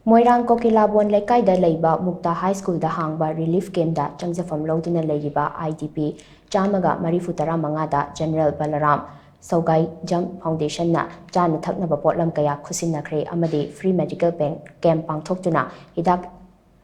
Moirang Kokilabon Lekkaida Leiba Mukta High School da hangba relief camp da changjafam loduna leiriba IDP Chamaga Marifutara Mangada General Balaram Saugai Jump Foundation na Chana Thaknaba Potlam Kaya Khusinakre Amadi Free Medical Camp Pangthoktuna Hidak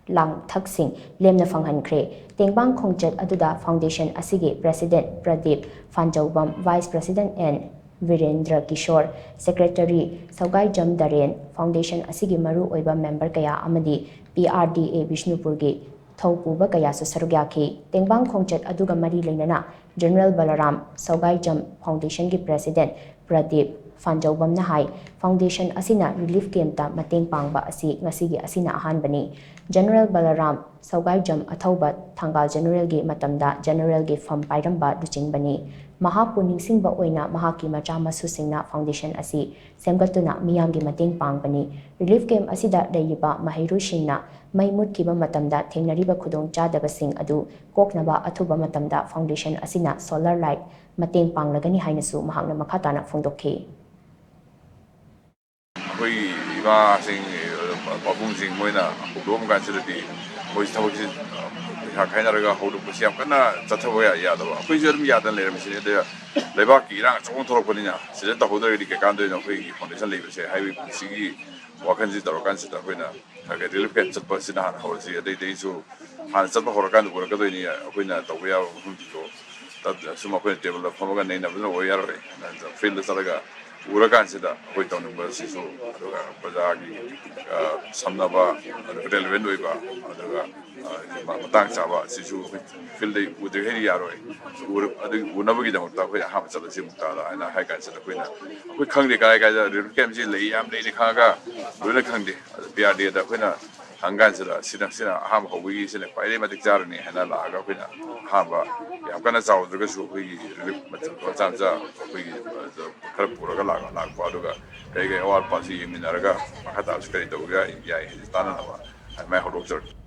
Lang Thaksing Lemna Fanghankre Tengbang Khongchat Aduda Foundation Asigi President Pradeep Fanjaubam Vice President and Virendra Kishore Secretary Saugai Jam Daren Foundation Asigi Maru Oiba Member Kaya Amadi PRDA Bishnupurgi Thaupuba Kaya Sarugyaki Tengbang Khongchat Aduga Mari Leinana General Balaram Saugai Jam Foundation Ki President Pradeep Fanjaubam Nahai Foundation Asina Relief Camp ta Mateng Pangba Asi Ngasigi Asina Ahanbani General Balaram Saugai Jam Athauba Thangal General Gi Matamda General Gi Fam Pairamba Duchingbani Mahapu Ningsingba Oina Mahaki Macha Masusingna Foundation Asi Semgatuna Miyamgi Mateng Pangbani Relief Camp Asida Leiba Mahirusingna Maimut Kiba Matamda Thengnariba Khudong Chadabasing Adu Koknaba Athuba Matamda Foundation Asina Solar Light Mateng Panglagani Hainasu Mahakna Makhatana Phongdokhi Koi iba sing babung sing moina dom kan sedati moi thabak si ha khaina raga hodu pusiam kana chathaboya ya da koi jerum ya dan leram sine de leba ki rang chong thorok paninya sile ta hodu ri ke kan de no koi foundation lebe se highway sigi wakan ji tar kan sita koina ha ke relief camp chat pasina han hol si de de su han chat ba horokan bu ka do ni koina to ya hum ji ko ta suma koina table phomoga nei na bu no ya re na field salaga Urakansidda koi taunungba sisu aduga prajagi samnaba relevant oiba aduga matang chaba sisu field udheri yaroi adu unabagi damukta koi aham chalasi mukta da aina hai kansida koina koi khangde kai kai da relief ji lei yam nei khaga luna khangde PRD da koina hangansida sina aham hobigi sine paile matik jarni hana laga koina haba yam kana chaudruga su koi relief matam cha koi khara puraga laga aduga kai awal pasi minaraga makata skari tawga yai tanana ma mai hodok